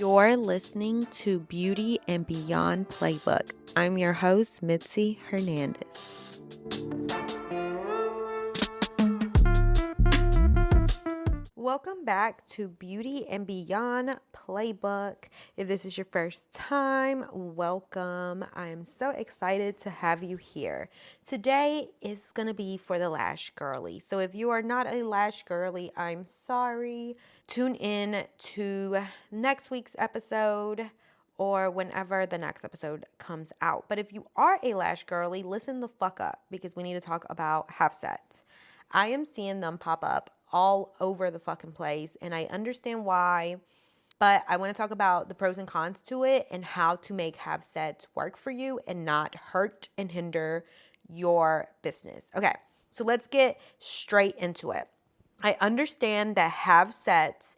You're listening to Beauty and Beyond Playbook. I'm your host, Mitsy Hernandez. Welcome back to Beauty and Beyond Playbook. If this is your first time, welcome. I'm so excited to have you here. Today is going to be for the Lash Girlie. So if you are not a Lash Girlie, I'm sorry. Tune in to next week's episode or whenever the next episode comes out. But if you are a Lash Girlie, listen the fuck up because we need to talk about half sets. I am seeing them pop up all over the fucking place, and I understand why, but I want to talk about the pros and cons to it and how to make half sets work for you and not hurt and hinder your business. Okay, so let's get straight into it. I understand that half sets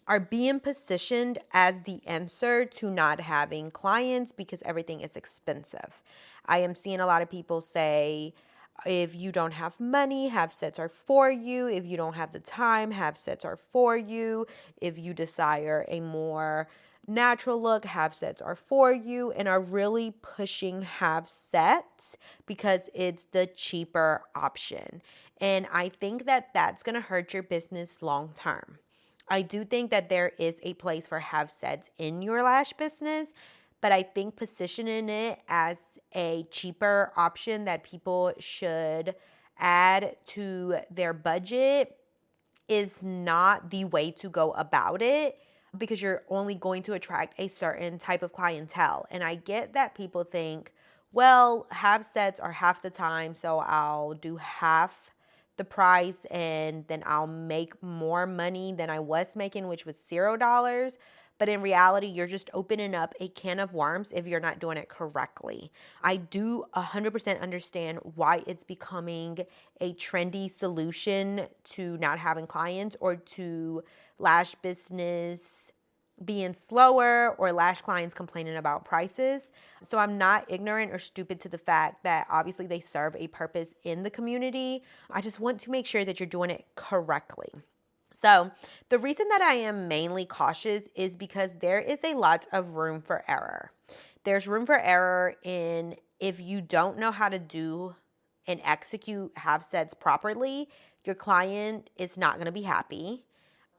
are being positioned as the answer to not having clients because everything is expensive. I am seeing a lot of people say, if you don't have money, half sets are for you. If you don't have the time, half sets are for you. If you desire a more natural look, half sets are for you, and are really pushing half sets because it's the cheaper option. And I think that that's going to hurt your business long term. I do think that there is a place for half sets in your lash business, but I think positioning it as a cheaper option that people should add to their budget is not the way to go about it because you're only going to attract a certain type of clientele. And I get that people think, well, half sets are half the time, so I'll do half the price and then I'll make more money than I was making, which was $0. But in reality, you're just opening up a can of worms if you're not doing it correctly. I do 100% understand why it's becoming a trendy solution to not having clients or to lash business being slower or lash clients complaining about prices. So I'm not ignorant or stupid to the fact that obviously they serve a purpose in the community. I just want to make sure that you're doing it correctly. So the reason that I am mainly cautious is because there is a lot of room for error. There's room for error in if you don't know how to do and execute half sets properly, your client is not going to be happy.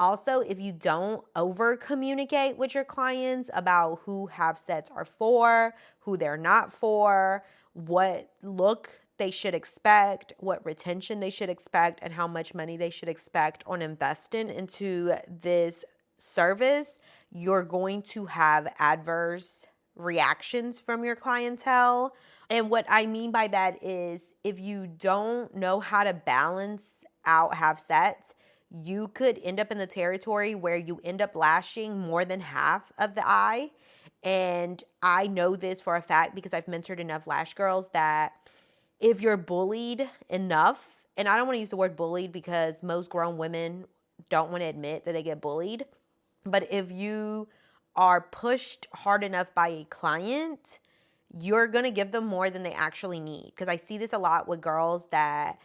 Also, if you don't over communicate with your clients about who half sets are for, who they're not for, what look they should expect, what retention they should expect, and how much money they should expect on investing into this service, you're going to have adverse reactions from your clientele. And what I mean by that is if you don't know how to balance out half sets, you could end up in the territory where you end up lashing more than half of the eye. And I know this for a fact because I've mentored enough lash girls that if you're bullied enough, and I don't want to use the word bullied because most grown women don't want to admit that they get bullied, but if you are pushed hard enough by a client, you're going to give them more than they actually need. Because I see this a lot with girls that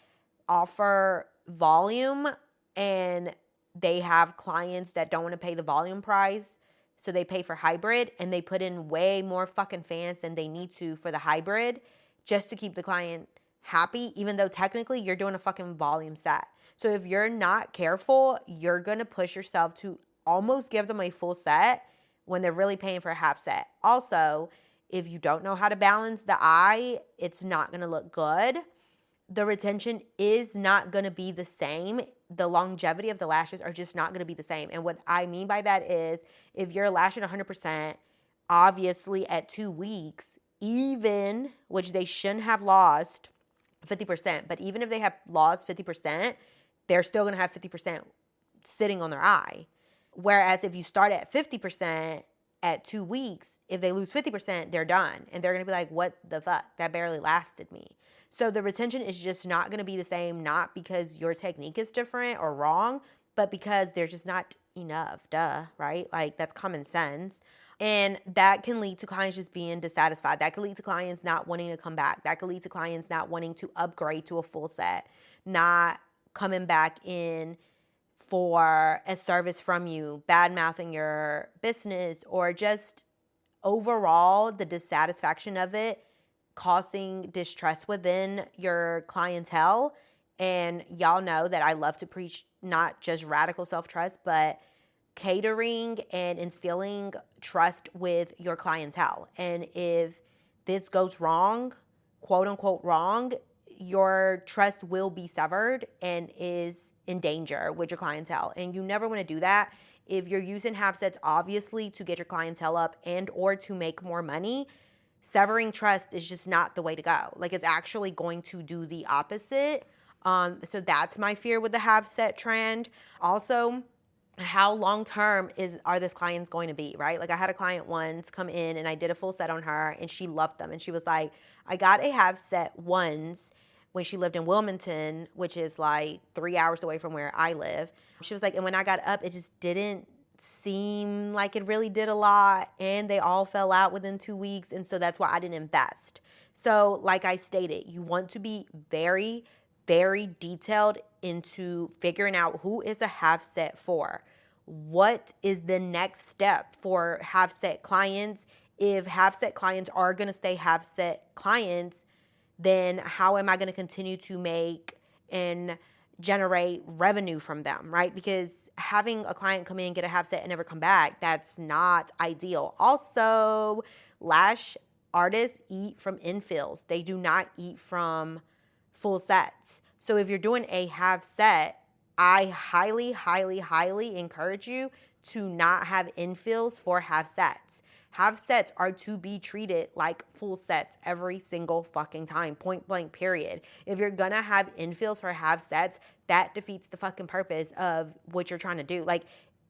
offer volume and they have clients that don't want to pay the volume price. So they pay for hybrid and they put in way more fucking fans than they need to for the hybrid just to keep the client happy, even though technically you're doing a fucking volume set. So if you're not careful, you're going to push yourself to almost give them a full set when they're really paying for a half set. Also, if you don't know how to balance the eye, it's not going to look good. The retention is not going to be the same. The longevity of the lashes are just not going to be the same. And what I mean by that is if you're lashing 100%, obviously at 2 weeks, even, which they shouldn't have lost 50%, but even if they have lost 50%, they're still going to have 50% sitting on their eye. Whereas if you start at 50% at 2 weeks, if they lose 50%, they're done. And they're going to be like, what the fuck? That barely lasted me. So the retention is just not going to be the same, not because your technique is different or wrong, but because there's just not enough, right? Like that's common sense. And that can lead to clients just being dissatisfied. That could lead to clients not wanting to come back. That could lead to clients not wanting to upgrade to a full set, not coming back in for a service from you, bad mouthing your business, or just overall the dissatisfaction of it causing distrust within your clientele. And y'all know that I love to preach not just radical self-trust, but catering and instilling trust with your clientele. And if this goes wrong, quote unquote wrong, your trust will be severed and is in danger with your clientele. And you never want to do that. If you're using half sets, obviously, to get your clientele up and or to make more money, severing trust is just not the way to go. Like, it's actually going to do the opposite. So that's my fear with the half set trend. Also, how long term are this clients going to be, right? Like, I had a client once come in and I did a full set on her and she loved them. And she was like, I got a half set once when she lived in Wilmington, which is like 3 hours away from where I live. She was like, and when I got up, it just didn't seem like it really did a lot. And they all fell out within 2 weeks. And so that's why I didn't invest. So like I stated, you want to be very, very detailed into figuring out who is a half set for. What is the next step for half set clients? If half set clients are going to stay half set clients, then how am I going to continue to make and generate revenue from them, right? Because having a client come in, get a half set, and never come back, that's not ideal. Also, lash artists eat from infills. They do not eat from full sets. So if you're doing a half set, I highly, highly, highly encourage you to not have infills for half sets. Half sets are to be treated like full sets every single fucking time, point blank, period. If you're gonna have infills for half sets, that defeats the fucking purpose of what you're trying to do. Like,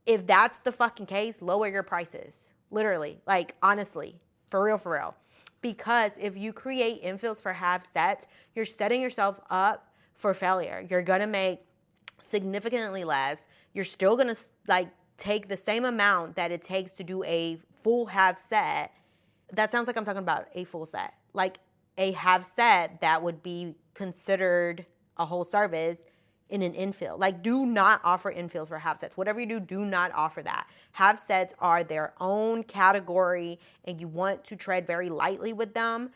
if that's the fucking case, lower your prices. Literally, like, honestly, for real, for real. Because if you create infills for half sets, you're setting yourself up for failure. You're gonna make significantly less. You're still gonna like take the same amount that it takes to do a full half set. That sounds like I'm talking about a full set. Like, a half set that would be considered a whole service in an infill. Like, do not offer infills for half sets. Whatever you do, do not offer that. Half sets are their own category, and you want to tread very lightly with them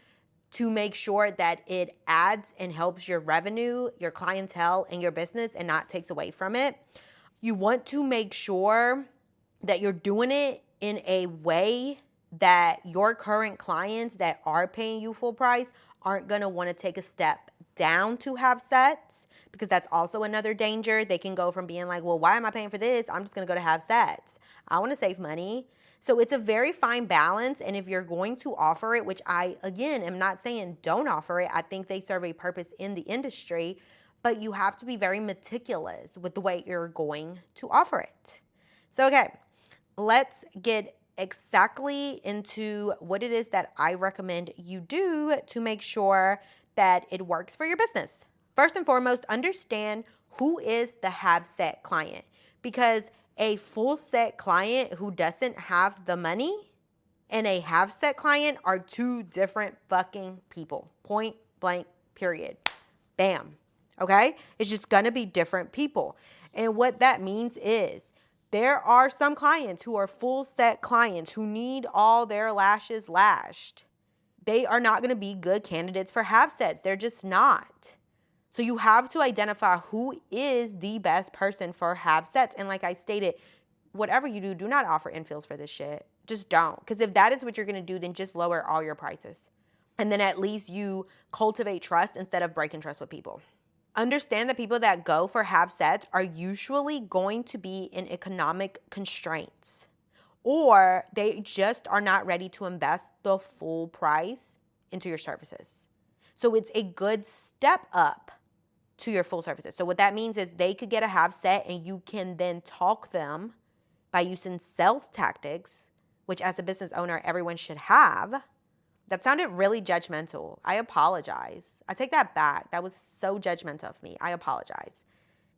to make sure that it adds and helps your revenue, your clientele, and your business, and not takes away from it. You want to make sure that you're doing it in a way that your current clients that are paying you full price aren't going to want to take a step down to have sets, because that's also another danger. They can go from being like, well, why am I paying for this? I'm just going to go to have sets. I want to save money. So it's a very fine balance. And if you're going to offer it, which I, again, am not saying don't offer it. I think they serve a purpose in the industry, but you have to be very meticulous with the way you're going to offer it. So, okay, let's get exactly into what it is that I recommend you do to make sure that it works for your business. First and foremost, understand who is the half set client, because a full set client who doesn't have the money and a half set client are two different fucking people. Point blank, period. Bam. Okay? It's just gonna be different people. And what that means is there are some clients who are full set clients who need all their lashes lashed. They are not gonna be good candidates for half sets. They're just not. So you have to identify who is the best person for half sets. And like I stated, whatever you do, do not offer infills for this shit. Just don't. Because if that is what you're going to do, then just lower all your prices. And then at least you cultivate trust instead of breaking trust with people. Understand that people that go for half sets are usually going to be in economic constraints, or they just are not ready to invest the full price into your services. So it's a good step up to your full services. So what that means is they could get a half set and you can then talk them by using sales tactics, which as a business owner, everyone should have. That sounded really judgmental. I apologize. I take that back. That was so judgmental of me. I apologize.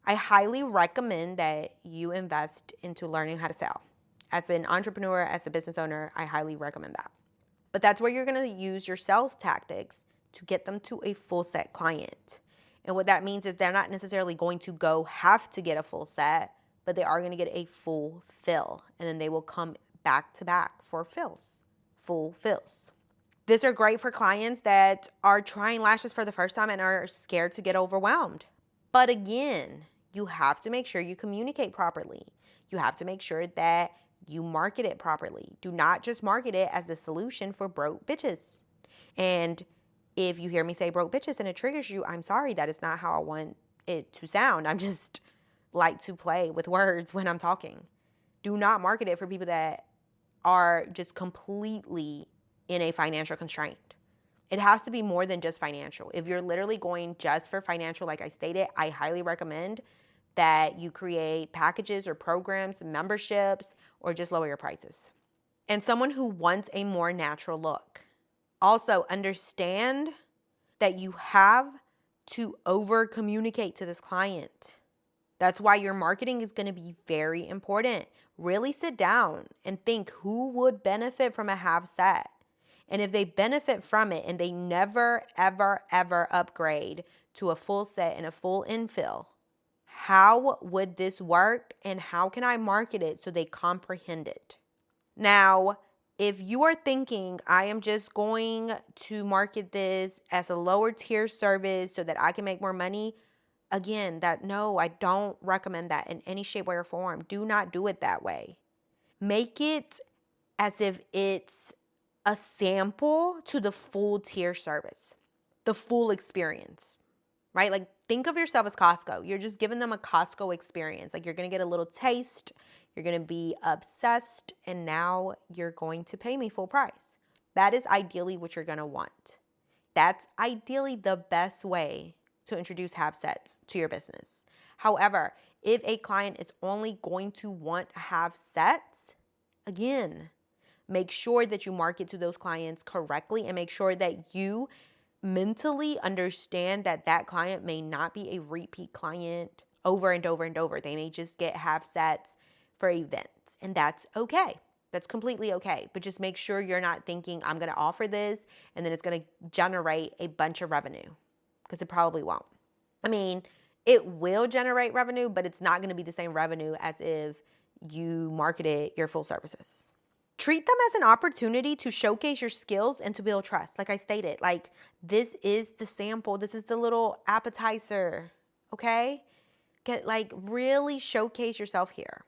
I highly recommend that you invest into learning how to sell. As an entrepreneur, as a business owner, I highly recommend that. But that's where you're going to use your sales tactics to get them to a full set client. And what that means is they're not necessarily going to go have to get a full set, but they are going to get a full fill. And then they will come back to back for fills, full fills. These are great for clients that are trying lashes for the first time and are scared to get overwhelmed. But again, you have to make sure you communicate properly. You have to make sure that you market it properly. Do not just market it as the solution for broke bitches. And if you hear me say broke bitches and it triggers you, I'm sorry, that is not how I want it to sound. I'm just like to play with words when I'm talking. Do not market it for people that are just completely in a financial constraint. It has to be more than just financial. If you're literally going just for financial, like I stated, I highly recommend that you create packages or programs, memberships, or just lower your prices. And someone who wants a more natural look. Also, understand that you have to over communicate to this client. That's why your marketing is going to be very important. Really sit down and think who would benefit from a half set. And if they benefit from it and they never, ever, ever upgrade to a full set and a full infill, how would this work and how can I market it so they comprehend it? Now, if you are thinking I am just going to market this as a lower tier service so that I can make more money, again, no, I don't recommend that in any shape, way, or form. Do not do it that way. Make it as if it's a sample to the full tier service, the full experience, right? Like think of yourself as Costco. You're just giving them a Costco experience. Like you're going to get a little taste, you're going to be obsessed, and now you're going to pay me full price. That is ideally what you're going to want. That's ideally the best way to introduce half sets to your business. However, if a client is only going to want half sets, again, make sure that you market to those clients correctly and make sure that you mentally understand that that client may not be a repeat client over and over and over. They may just get half sets for events, and that's okay. That's completely okay. But just make sure you're not thinking, I'm going to offer this and then it's going to generate a bunch of revenue, because it probably won't. I mean, it will generate revenue, but it's not going to be the same revenue as if you marketed your full services. Treat them as an opportunity to showcase your skills and to build trust. Like I stated, like this is the sample. This is the little appetizer, okay? Really showcase yourself here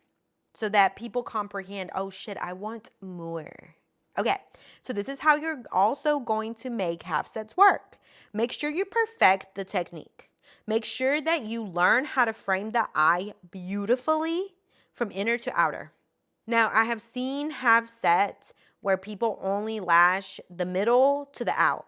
so that people comprehend, oh shit, I want more. Okay, so this is how you're also going to make half sets work. Make sure you perfect the technique. Make sure that you learn how to frame the eye beautifully from inner to outer. Now, I have seen half sets where people only lash the middle to the out.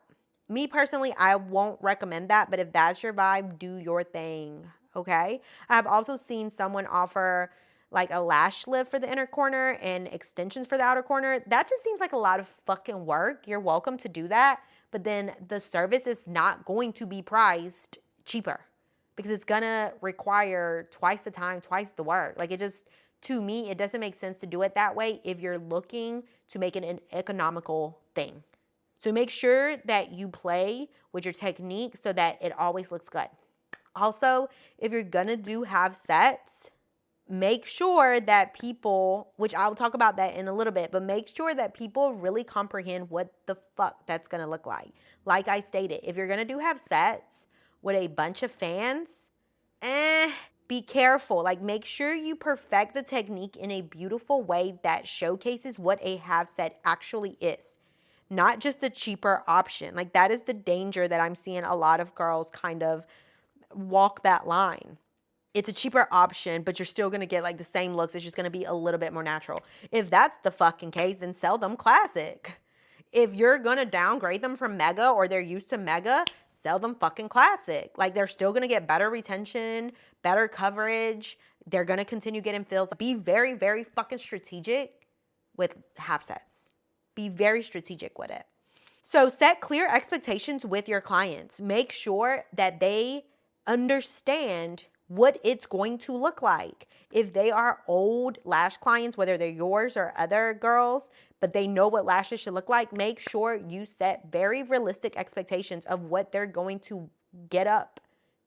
Me personally, I won't recommend that, but if that's your vibe, do your thing, okay? I have also seen someone offer like a lash lift for the inner corner and extensions for the outer corner. That just seems like a lot of fucking work. You're welcome to do that, but then the service is not going to be priced cheaper because it's gonna require twice the time, twice the work. Like it just... To me, it doesn't make sense to do it that way if you're looking to make it an economical thing. So make sure that you play with your technique so that it always looks good. Also, if you're gonna do half sets, make sure that people, which I'll talk about that in a little bit, but make sure that people really comprehend what the fuck that's gonna look like. Like I stated, if you're gonna do half sets with a bunch of fans, be careful. Like make sure you perfect the technique in a beautiful way that showcases what a half set actually is, not just a cheaper option. Like that is the danger that I'm seeing a lot of girls kind of walk that line. It's a cheaper option, but you're still going to get like the same looks. It's just going to be a little bit more natural. If that's the fucking case, then sell them classic. If you're going to downgrade them from mega or they're used to mega, sell them fucking classic. Like they're still going to get better retention, better coverage. They're going to continue getting fills. Be very, very fucking strategic with half sets. Be very strategic with it. So set clear expectations with your clients. Make sure that they understand what it's going to look like. If they are old lash clients, whether they're yours or other girls, but they know what lashes should look like, make sure you set very realistic expectations of what they're going to get up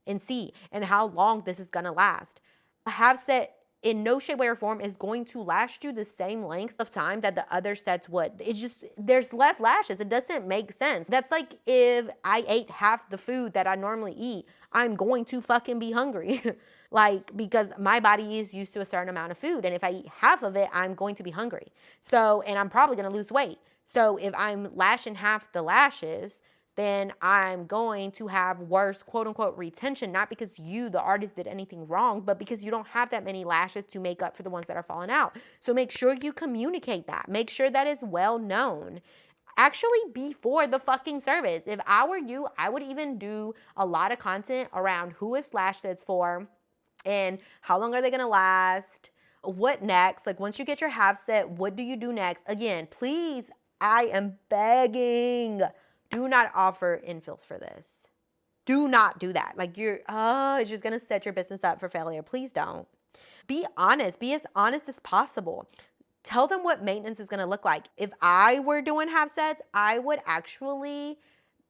and see and how long this is going to last. A half set in no shape, way, or form is going to last you the same length of time that the other sets would. It's just, there's less lashes. It doesn't make sense. That's like if I ate half the food that I normally eat, I'm going to fucking be hungry. Like, because my body is used to a certain amount of food. And if I eat half of it, I'm going to be hungry. So, and I'm probably going to lose weight. So if I'm lashing half the lashes, then I'm going to have worse, quote unquote, retention, not because you, the artist, did anything wrong, but because you don't have that many lashes to make up for the ones that are falling out. So make sure you communicate that. Make sure that is well known. Actually, before the fucking service. If I were you, I would even do a lot of content around who is lash sets for and how long are they gonna last, what next, like once you get your half set, what do you do next? Again, please, I am begging, do not offer infills for this. Do not do that. Like it's just gonna set your business up for failure. Please don't. Be honest. Be as honest as possible. Tell them what maintenance is gonna look like. If I were doing half sets, I would actually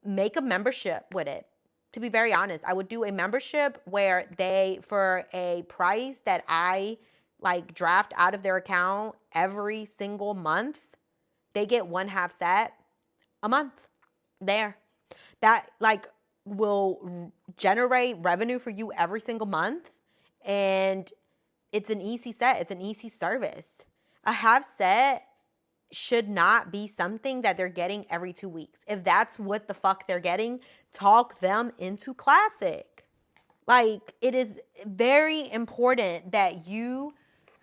make a membership with it. To be very honest, I would do a membership where they, for a price that I like draft out of their account every single month, they get one half set a month there. That like will generate revenue for you every single month. And it's an easy set. It's an easy service. A half set should not be something that they're getting every 2 weeks. If that's what the fuck they're getting, talk them into classic. Like, it is very important that you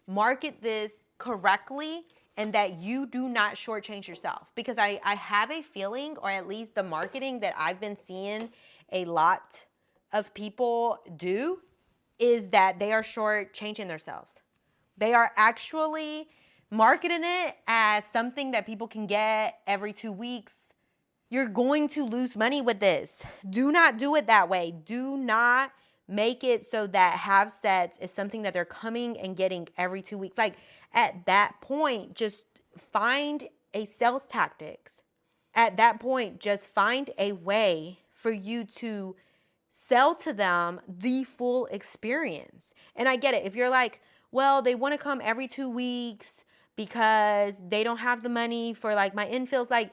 market this correctly and that you do not shortchange yourself. Because I have a feeling, or at least the marketing that I've been seeing a lot of people do, is that they are shortchanging themselves. They are actually marketing it as something that people can get every 2 weeks. You're going to lose money with this. Do not do it that way. Do not make it so that half sets is something that they're coming and getting every 2 weeks. Like, at that point, just find a sales tactics. At that point, just find a way for you to sell to them the full experience. And I get it. If you're like, well, they want to come every 2 weeks because they don't have the money for like my infills, like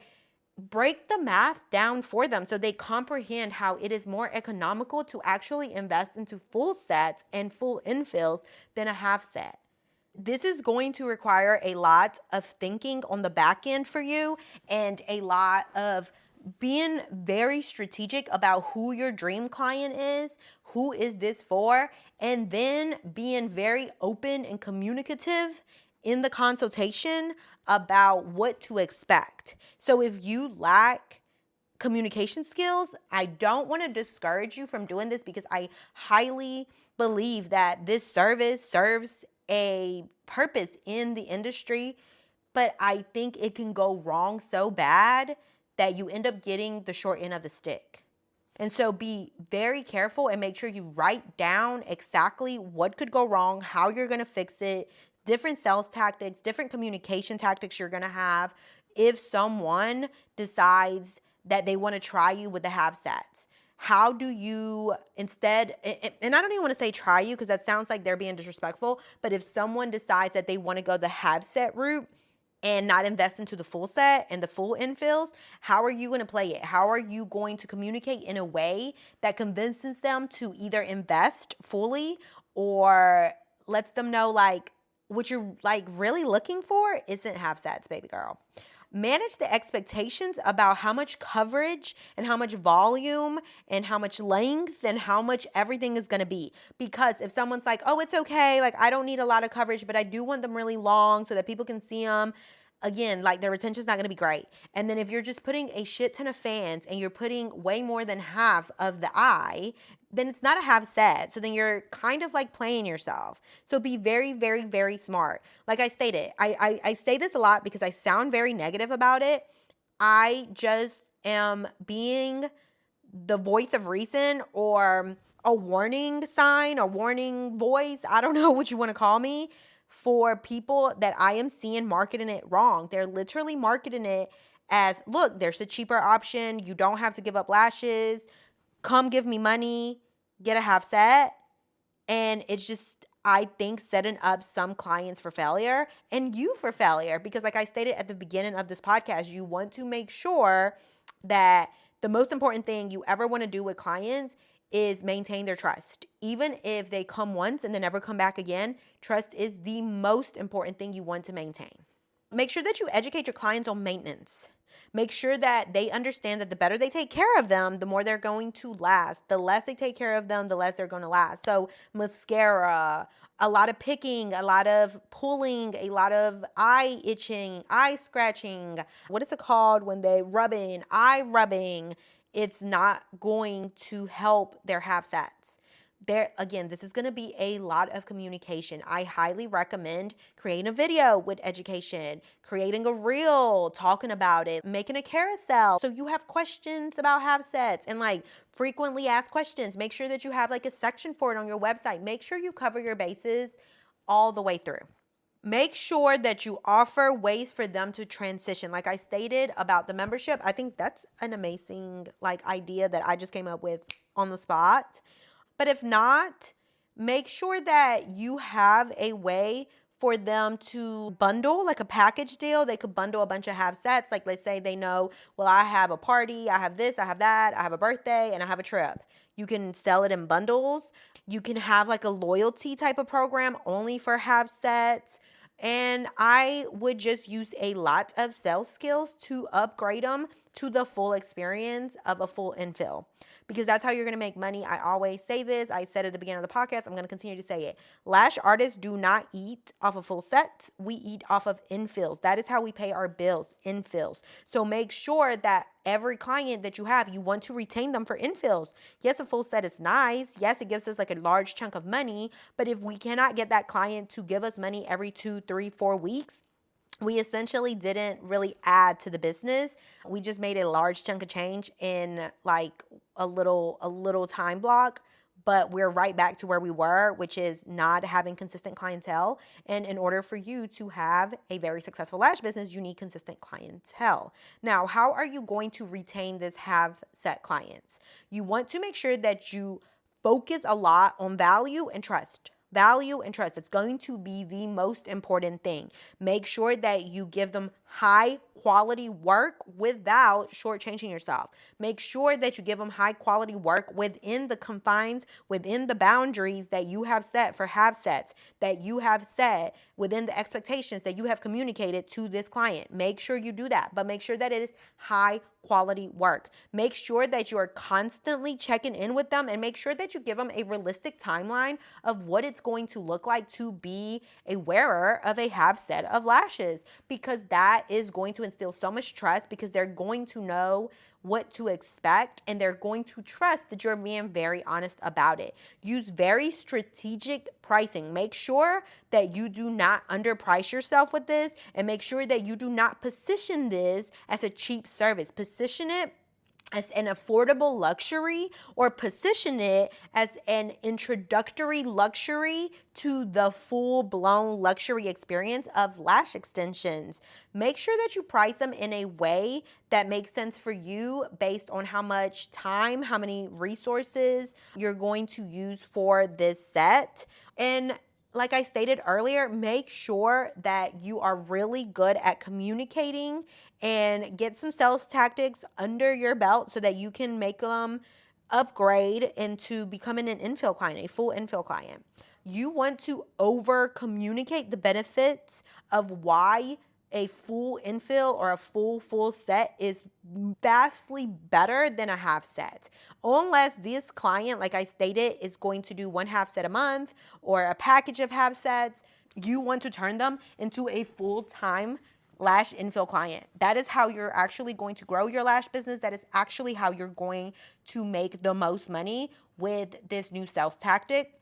break the math down for them so they comprehend how it is more economical to actually invest into full sets and full infills than a half set. This is going to require a lot of thinking on the back end for you and a lot of being very strategic about who your dream client is, who is this for, and then being very open and communicative in the consultation about what to expect. So if you lack communication skills, I don't want to discourage you from doing this because I highly believe that this service serves a purpose in the industry, but I think it can go wrong so bad that you end up getting the short end of the stick. And so be very careful and make sure you write down exactly what could go wrong, how you're going to fix it, different sales tactics, different communication tactics you're going to have if someone decides that they want to try you with the half sets. How do you instead, and I don't even want to say try you because that sounds like they're being disrespectful, but if someone decides that they want to go the half set route and not invest into the full set and the full infills, how are you going to play it? How are you going to communicate in a way that convinces them to either invest fully or lets them know like what you're like really looking for isn't half sets, baby girl. Manage the expectations about how much coverage and how much volume and how much length and how much everything is going to be. Because if someone's like, oh, it's okay, like I don't need a lot of coverage, but I do want them really long so that people can see them. Again, like their retention is not going to be great. And then if you're just putting a shit ton of fans and you're putting way more than half of the eye, then it's not a half set. So then you're kind of like playing yourself. So be very, very, very smart. Like I stated, I say this a lot because I sound very negative about it. I just am being the voice of reason or a warning sign, a warning voice. I don't know what you want to call me. For people that I am seeing marketing it wrong. They're literally marketing it as, look, there's a cheaper option. You don't have to give up lashes. Come give me money. Get a half set. And it's just, I think setting up some clients for failure and you for failure. Because like I stated at the beginning of this podcast, you want to make sure that the most important thing you ever want to do with clients is maintain their trust. Even if they come once and then never come back again, trust is the most important thing you want to maintain. Make sure that you educate your clients on maintenance. Make sure that they understand that the better they take care of them, the more they're going to last. The less they take care of them, the less they're going to last. So, mascara, a lot of picking, a lot of pulling, a lot of eye itching, eye scratching. What is it called when they rubbing, eye rubbing? It's not going to help their half sets. There again, this is going to be a lot of communication. I highly recommend creating a video with education, creating a reel, talking about it, making a carousel. So you have questions about half sets and like frequently asked questions. Make sure that you have like a section for it on your website. Make sure you cover your bases all the way through. Make sure that you offer ways for them to transition. Like I stated about the membership, I think that's an amazing like idea that I just came up with on the spot. But if not, make sure that you have a way for them to bundle like a package deal. They could bundle a bunch of half sets. Like let's say they know, well, I have a party, I have this, I have that, I have a birthday, and I have a trip. You can sell it in bundles. You can have like a loyalty type of program only for half sets. And I would just use a lot of sales skills to upgrade them to the full experience of a full infill, because that's how you're going to make money. I always say this. I said at the beginning of the podcast. I'm going to continue to say it. Lash artists do not eat off of full sets. We eat off of infills. That is how we pay our bills, infills. So make sure that every client that you have, you want to retain them for infills. Yes, a full set is nice. Yes, it gives us like a large chunk of money. But if we cannot get that client to give us money every 2, 3, 4 weeks, we essentially didn't really add to the business. We just made a large chunk of change in like a little time block, but we're right back to where we were, which is not having consistent clientele. And in order for you to have a very successful lash business, you need consistent clientele. Now, how are you going to retain this have set clients? You want to make sure that you focus a lot on value and trust. Value and trust. It's going to be the most important thing. Make sure that you give them high quality work without shortchanging yourself. Make sure that you give them high quality work within the confines, within the boundaries that you have set for half sets, that you have set within the expectations that you have communicated to this client. Make sure you do that, but make sure that it is high quality work. Make sure that you are constantly checking in with them, and make sure that you give them a realistic timeline of what it's going to look like to be a wearer of a half set of lashes, because that is going to instill so much trust, because they're going to know what to expect and they're going to trust that you're being very honest about it. Use very strategic pricing. Make sure that you do not underprice yourself with this, and make sure that you do not position this as a cheap service. Position it as an affordable luxury, or position it as an introductory luxury to the full-blown luxury experience of lash extensions. Make sure that you price them in a way that makes sense for you based on how much time, how many resources you're going to use for this set. And like I stated earlier, make sure that you are really good at communicating and get some sales tactics under your belt so that you can make them upgrade into becoming an infill client, a full infill client. You want to over communicate the benefits of why a full infill or a full set is vastly better than a half set. Unless this client, like I stated, is going to do one half set a month or a package of half sets, you want to turn them into a full-time lash infill client. That is how you're actually going to grow your lash business. That is actually how you're going to make the most money with this new sales tactic.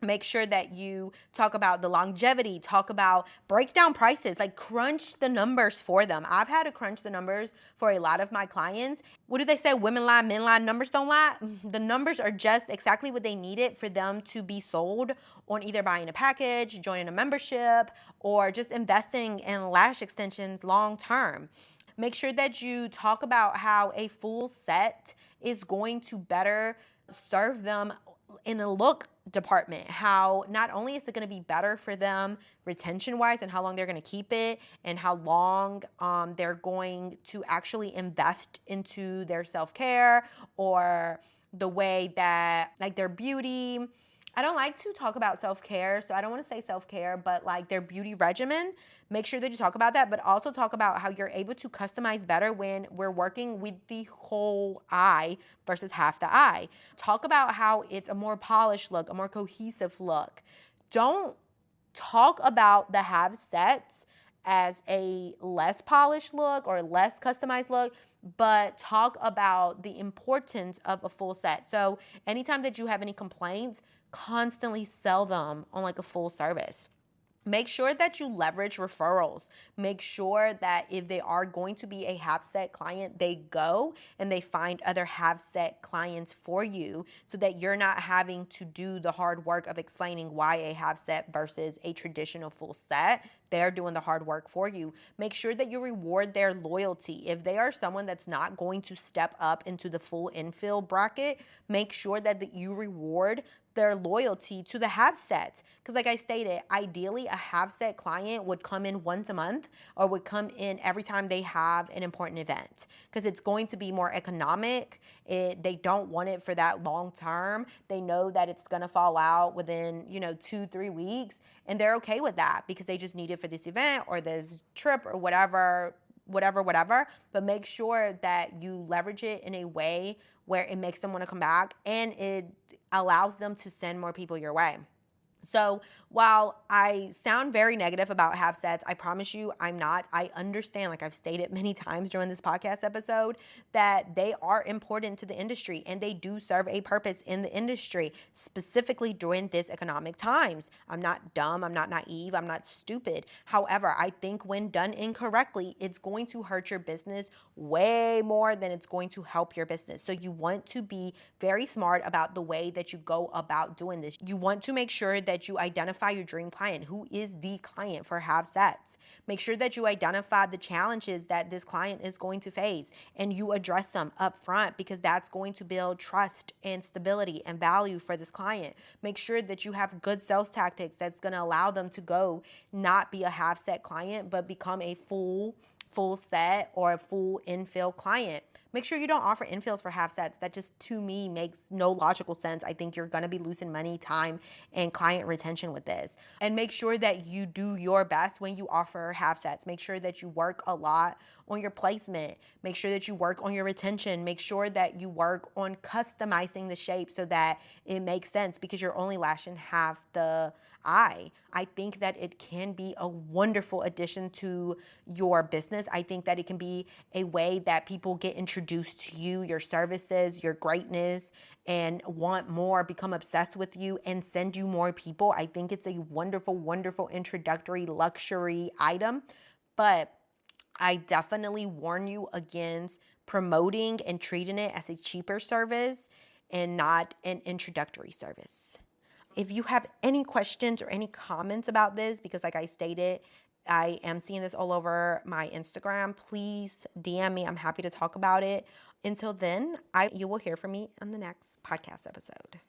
Make sure that you talk about the longevity, talk about break down prices, like crunch the numbers for them. I've had to crunch the numbers for a lot of my clients. What do they say? Women lie, men lie, numbers don't lie. The numbers are just exactly what they needed for them to be sold on either buying a package, joining a membership, or just investing in lash extensions long term. Make sure that you talk about how a full set is going to better serve them in a look department, how not only is it going to be better for them retention wise and how long they're going to keep it and how long they're going to actually invest into their self-care or the way that like their beauty. I don't like to talk about self-care, so I don't want to say self-care, but like their beauty regimen. Make sure that you talk about that, but also talk about how you're able to customize better when we're working with the whole eye versus half the eye. Talk about how it's a more polished look, a more cohesive look. Don't talk about the half sets as a less polished look or less customized look, but talk about the importance of a full set. So anytime that you have any complaints, constantly sell them on like a full service. Make sure that you leverage referrals. Make sure that if they are going to be a half set client, they go and they find other half set clients for you so that you're not having to do the hard work of explaining why a half set versus a traditional full set. They're doing the hard work for you. Make sure that you reward their loyalty. If they are someone that's not going to step up into the full infill bracket, make sure that you reward their loyalty to the half set. Because like I stated, ideally a half set client would come in once a month or would come in every time they have an important event because it's going to be more economic. They don't want it for that long term. They know that it's going to fall out within 2-3 weeks and they're okay with that because they just need it for this event or this trip or whatever, but make sure that you leverage it in a way where it makes them want to come back and it allows them to send more people your way. So while I sound very negative about half sets, I promise you I'm not. I understand, like I've stated many times during this podcast episode, that they are important to the industry and they do serve a purpose in the industry, specifically during this economic times. I'm not dumb, I'm not naive, I'm not stupid. However, I think when done incorrectly, it's going to hurt your business way more than it's going to help your business. So you want to be very smart about the way that you go about doing this. You want to make sure that you identify your dream client. Who is the client for half sets? Make sure that you identify the challenges that this client is going to face and you address them up front because that's going to build trust and stability and value for this client. Make sure that you have good sales tactics that's going to allow them to go not be a half set client but become a full set or a full infill client. Make sure you don't offer infills for half sets. That just, to me, makes no logical sense. I think you're going to be losing money, time, and client retention with this. And make sure that you do your best when you offer half sets. Make sure that you work a lot on your placement. Make sure that you work on your retention. Make sure that you work on customizing the shape so that it makes sense because you're only lashing half the eye. I think that it can be a wonderful addition to your business. I think that it can be a way that people get introduced to you, your services, your greatness, and want more, become obsessed with you, and send you more people. I think it's a wonderful, wonderful introductory luxury item. But I definitely warn you against promoting and treating it as a cheaper service and not an introductory service. If you have any questions or any comments about this, because like I stated, I am seeing this all over my Instagram, please DM me. I'm happy to talk about it. Until then, you will hear from me on the next podcast episode.